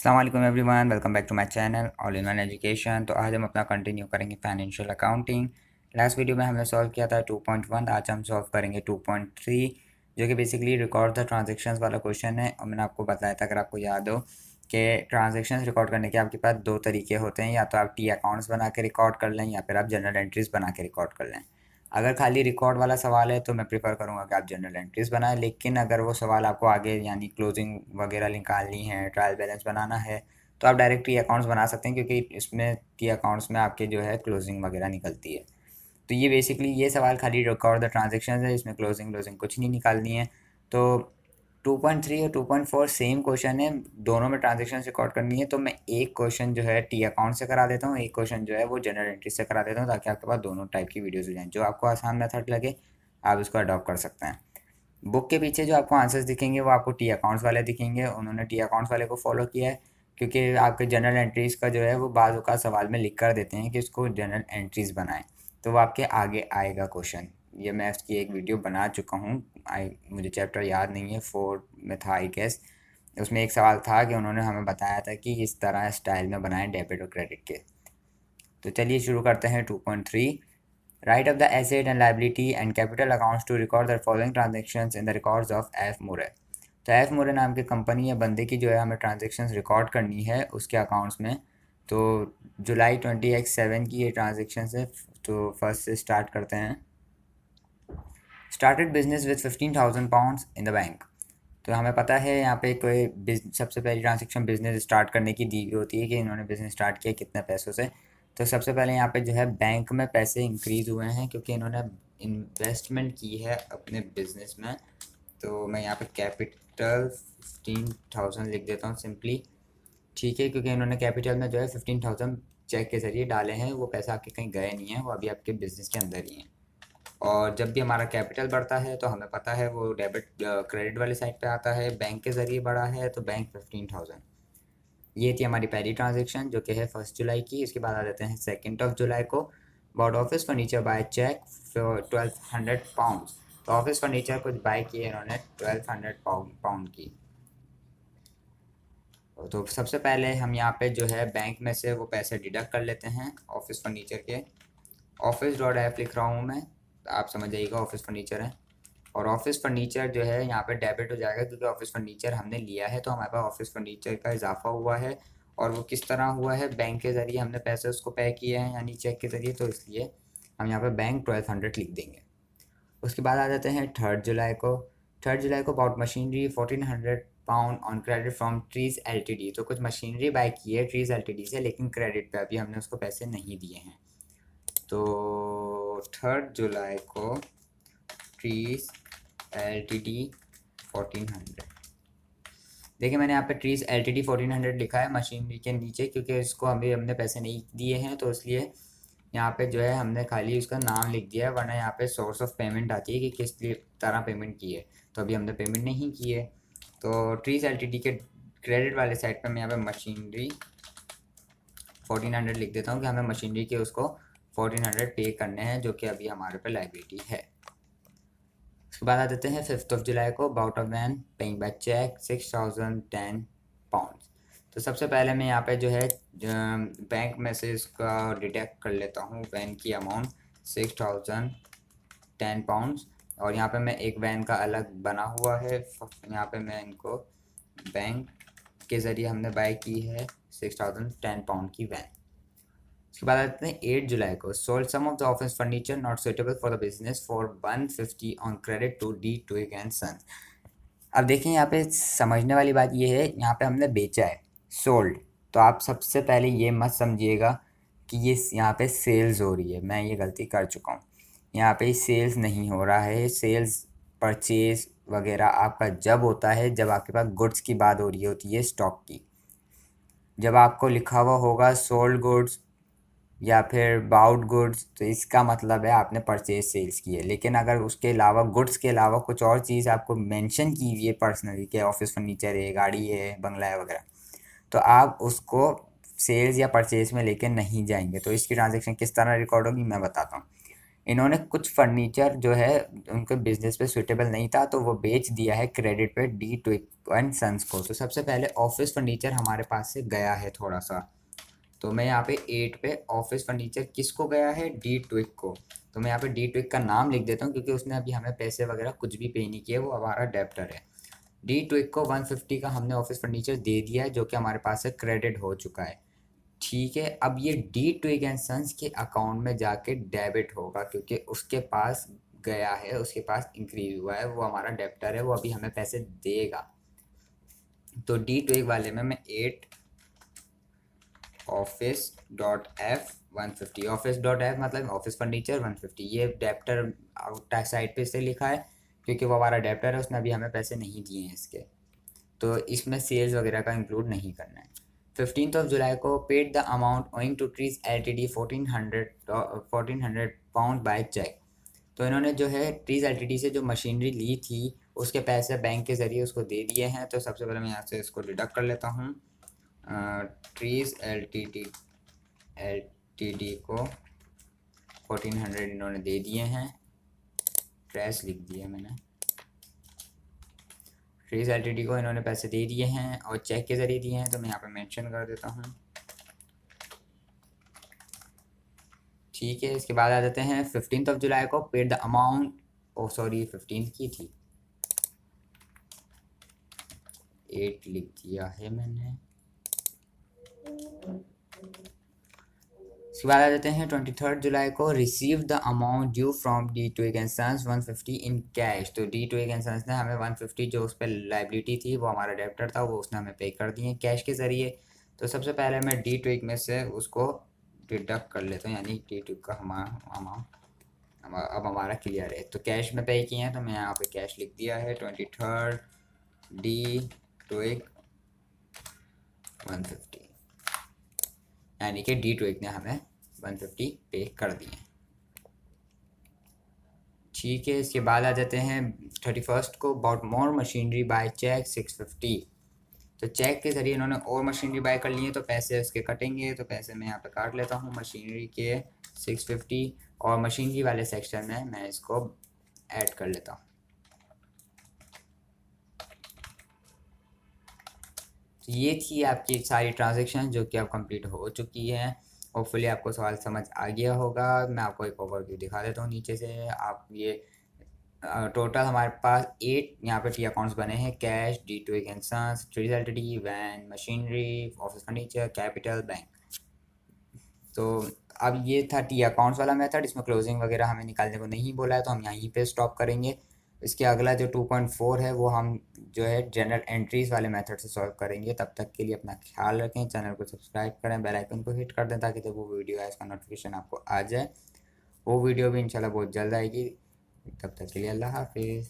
अस्सलाम वालेकुम everyone, welcome back to my channel all in one education. तो आज हम अपना कंटिन्यू करेंगे फाइनेंशियल अकाउंटिंग। लास्ट वीडियो में हमने सॉल्व किया था 2.1। आज हम सॉल्व करेंगे 2.3, जो कि बेसिकली रिकॉर्ड द ट्रांजेक्शन्स वाला क्वेश्चन है। और मैंने आपको बताया था, अगर आपको याद हो, कि ट्रांजेक्शन्स रिकॉर्ड करने के आपके पास दो तरीके होते हैं, या तो आप टी अकाउंट्स बना के रिकॉर्ड कर लें या फिर आप जनरल एंट्रीज बना के रिकॉर्ड कर लें। अगर खाली रिकॉर्ड वाला सवाल है तो मैं प्रेफर करूँगा कि आप जनरल एंट्रीज बनाएं, लेकिन अगर वो सवाल आपको आगे यानी क्लोजिंग वगैरह निकालनी है, ट्रायल बैलेंस बनाना है, तो आप डायरेक्ट टी अकाउंट्स बना सकते हैं, क्योंकि इसमें टी अकाउंट्स में आपके जो है क्लोजिंग वगैरह निकलती है। तो ये बेसिकली ये सवाल खाली रिकॉर्ड द ट्रांजेक्शन है, इसमें क्लोजिंग क्लोजिंग कुछ नहीं निकालनी है। तो 2.3 और 2.4 सेम क्वेश्चन है, दोनों में ट्रांजेक्शन रिकॉर्ड करनी है। तो मैं एक क्वेश्चन जो है टी अकाउंट से करा देता हूँ, एक क्वेश्चन जो है वो जनरल एंट्री से करा देता हूँ, ताकि आपके पास दोनों टाइप की वीडियोस हो जाएं। जो आपको आसान मेथड लगे आप इसको अडॉप्ट कर सकते हैं। बुक के पीछे जो आपको आंसर्स दिखेंगे वो आपको टी अकाउंट्स वाले दिखेंगे। उन्होंने टी अकाउंट्स वाले को फॉलो किया है, क्योंकि आपके जनरल एंट्रीज़ का जो है वो बाज़ का सवाल में लिख कर देते हैं कि उसको जनरल एंट्रीज़ बनाएं, तो वो आपके आगे आएगा क्वेश्चन। ये मैं उसकी एक वीडियो बना चुका हूँ। मुझे चैप्टर याद नहीं है, 4 में था आई गेस। उसमें एक सवाल था कि उन्होंने हमें बताया था कि इस तरह स्टाइल में बनाएं डेबिट और क्रेडिट के। तो चलिए शुरू करते हैं 2.3। Write up the asset and liability and capital accounts to record the following transactions in the records of F. Murray। तो एफ मोरे नाम की कंपनी या बंदे की जो है हमें ट्रांजेक्शन्स रिकॉर्ड करनी है उसके अकाउंट्स में। तो जुलाई 20x7 की ये ट्रांजेक्शन्स है। तो फर्स्ट से स्टार्ट करते हैं। Started business with £15,000 in the bank. तो हमें पता है यहाँ पे कोई सबसे पहली ट्रांजेक्शन बिजनेस स्टार्ट करने की दी गई होती है कि इन्होंने बिजनेस स्टार्ट किया कितने पैसों से। तो सबसे पहले यहाँ पे जो है बैंक में पैसे इंक्रीज़ हुए हैं, क्योंकि इन्होंने इन्वेस्टमेंट की है अपने बिजनेस में। तो मैं यहाँ पे कैपिटल 15,000 लिख देता हूँ सिंपली, ठीक है, क्योंकि इन्होंने कैपिटल में जो है 15,000 चेक के ज़रिए डाले हैं। वो पैसा आपके कहीं गए नहीं है, वो अभी आपके बिजनेस के अंदर ही हैं। और जब भी हमारा कैपिटल बढ़ता है तो हमें पता है वो डेबिट क्रेडिट वाली साइड पे आता है। बैंक के ज़रिए बढ़ा है तो बैंक 15,000। ये थी हमारी पहली ट्रांजेक्शन, जो कि है 1 जुलाई की। इसके बाद आ जाते हैं 2 जुलाई को। Bought office furniture by cheque for £1,200। तो ऑफिस फर्नीचर कुछ बाय किए इन्होंने 1,200 पाउंड की। तो सबसे पहले हम यहाँ पे जो है बैंक में से वो पैसे डिडक्ट कर लेते हैं ऑफिस फर्नीचर के। ऑफिस डॉट ऐप लिख रहा हूँ मैं, आप समझ जाइएगा ऑफिस फर्नीचर है। और ऑफिस फर्नीचर जो है यहाँ पे डेबिट हो जाएगा, क्योंकि ऑफिस फर्नीचर हमने लिया है, तो हमारे पास ऑफिस फर्नीचर का इजाफा हुआ है। और वो किस तरह हुआ है, बैंक के ज़रिए हमने पैसे उसको पे किए हैं, यानी चेक के ज़रिए। तो इसलिए हम यहाँ पे बैंक 1,200 लिख देंगे। उसके बाद आ जाते हैं 3 जुलाई को। 3 जुलाई को about machinery £1,400 on credit from trees LTD. तो कुछ मशीनरी बाय की है ट्रीज एलटीडी से, लेकिन क्रेडिट पे अभी हमने उसको पैसे नहीं दिए हैं। तो 3 जुलाई को ट्रीज एलटीडी 1,400। देखिए मैंने यहाँ पे ट्रीज एलटीडी 1,400 लिखा है मशीनरी के नीचे, क्योंकि इसको अभी हमने पैसे नहीं दिए हैं, तो इसलिए यहाँ पे जो है हमने खाली उसका नाम लिख दिया है। वरना यहाँ पे सोर्स ऑफ पेमेंट आती है कि किस तरह पेमेंट की है, तो अभी हमने पेमेंट नहीं की है। तो ट्रीज एलटीडी के क्रेडिट वाले साइड पर मैं यहाँ पे मशीनरी 1,400 लिख देता हूँ कि हमें मशीनरी के उसको 1,400 पे करने हैं, जो कि अभी हमारे पे लाइबिलिटी है। उसके बाद आ जाते हैं 5 जुलाई को। About a van paying by cheque £6,010। तो सबसे पहले मैं यहाँ पे जो है बैंक में से इसका डिडक्ट कर लेता हूँ वैन की अमाउंट £6,010। और यहाँ पे मैं एक वैन का अलग बना हुआ है, यहाँ पे मैं इनको बैंक के ज़रिए हमने बाय की है £6,010 की वैन। उसके बाद आते हैं 8 जुलाई को। Sold some of the office furniture not suitable for the business for 150 on credit to D Twigg and Sons. अब देखें यहाँ पे समझने वाली बात ये है, यहाँ पे हमने बेचा है, सोल्ड। तो आप सबसे पहले ये मत समझिएगा कि ये यहाँ पे सेल्स हो रही है, मैं ये गलती कर चुका हूँ। यहाँ पे सेल्स नहीं हो रहा है। सेल्स परचेज वगैरह आपका जब होता है जब आपके पास गुड्स की बात हो रही होती है, स्टॉक की। जब आपको लिखा हुआ होगा सोल्ड गुड्स या फिर बाउट गुड्स, तो इसका मतलब है आपने परचेज सेल्स की है। लेकिन अगर उसके अलावा गुड्स के अलावा कुछ और चीज़ आपको मेंशन की हुई है पर्सनली, कि ऑफिस फर्नीचर है, गाड़ी है, बंगला है वगैरह, तो आप उसको सेल्स या परचेज में लेके नहीं जाएंगे। तो इसकी ट्रांजेक्शन किस तरह रिकॉर्ड होगी मैं बताता हूँ। इन्होंने कुछ फर्नीचर जो है उनके बिजनेस पे सुटेबल नहीं था तो वो बेच दिया है क्रेडिट पे डी ट्विक एंड सन्स को। तो सबसे पहले ऑफिस फर्नीचर हमारे पास से गया है थोड़ा सा, तो मैं यहाँ पे 8 पे ऑफिस फर्नीचर किसको गया है, डी ट्विक को। तो मैं यहाँ पे डी ट्विक का नाम लिख देता हूँ क्योंकि उसने अभी हमें पैसे वगैरह कुछ भी पे नहीं किए, वो हमारा डेप्टर है। डी ट्विक को 150 का हमने ऑफिस फर्नीचर दे दिया है जो कि हमारे पास से क्रेडिट हो चुका है। ठीक है, अब ये डी ट्विग एंड सन्स के अकाउंट में जाके डेबिट होगा क्योंकि उसके पास गया है, उसके पास इंक्रीज हुआ है, वो हमारा डेप्टर है, वो अभी हमें पैसे देगा। तो डी ट्विग वाले में मैं 8 office dot F 150, office dot F मतलब ऑफिस फर्नीचर 150, ये डेप्टर साइड पे से लिखा है क्योंकि वो हमारा डेप्टर है, उसने अभी हमें पैसे नहीं दिए हैं इसके, तो इसमें सेल्स वगैरह का इंक्लूड नहीं करना है। 15 जुलाई को paid the amount owing to Trees LTD 1400 pound by cheque. तो इन्होंने जो है ट्रीज एलटीडी से जो मशीनरी ली थी उसके पैसे बैंक के ज़रिए उसको दे दिए हैं। तो सबसे पहले मैं यहाँ से इसको डिडक्ट कर लेता हूँ। ट्रीज एलटीडी को 1400 इन्होंने दे दिए हैं, ट्रेस लिख दिया मैंने, ट्रीज एलटीडी को इन्होंने पैसे दे दिए हैं और चेक के ज़रिए दिए हैं, तो मैं यहाँ पे मेंशन कर देता हूँ। ठीक है, इसके बाद आ जाते हैं 15 जुलाई को paid the amount, oh sorry 15 की थी, 8 लिख दिया है मैंने। इसके बाद आ जाते हैं 23 जुलाई को receive the amount due from D Twigg and Sons 150 in cash. तो डी ट्विग एंड सन्स ने हमें 150 जो उस पर लाइबिलिटी थी, वो हमारा डेप्टर था, वो उसने हमें पे कर दिए कैश के ज़रिए। तो सबसे पहले मैं डी ट्विग में से उसको डिडक्ट कर लेता हूँ, यानी डी ट्विग का अमाउंट अब हमारा क्लियर है। तो कैश में पे किए हैं तो मैं यहाँ पे कैश लिख दिया है 23 डी ट्विग 150, यानी कि डी ट्विग ने हमें 150 पे कर दिए। ठीक है, इसके बाद आ जाते हैं 31 को about more machinery by cheque 650। तो चेक के ज़रिए इन्होंने और मशीनरी बाय कर ली है तो पैसे उसके कटेंगे, तो पैसे मैं यहाँ पे काट लेता हूँ मशीनरी के 650 और मशीनरी वाले सेक्शन में मैं इसको ऐड कर लेता हूँ। तो ये थी आपकी सारी ट्रांजेक्शन जो कि अब कंप्लीट हो चुकी है। होपफुली आपको सवाल समझ आ गया होगा। मैं आपको एक ओवरव्यू दिखा देता हूँ नीचे से। आप ये टोटल हमारे पास 8 यहाँ पे टी अकाउंट्स बने हैं, cash, D to ansons, trees LTD, van, machinery, office furniture, capital, bank. तो अब ये था टी अकाउंट्स वाला मेथड, इसमें क्लोजिंग वगैरह हमें निकालने को नहीं बोला है तो हम यहीं पे स्टॉप करेंगे। इसके अगला जो 2.4 है वो हम जो है जनरल एंट्रीज वाले मेथड से सॉल्व करेंगे। तब तक के लिए अपना ख्याल रखें, चैनल को सब्सक्राइब करें, बेल आइकन को हिट कर दें ताकि जब वो वीडियो है इसका नोटिफिकेशन आपको आ जाए। वो वीडियो भी इंशाल्लाह बहुत जल्द आएगी। तब तक के लिए अल्लाह हाफिज़।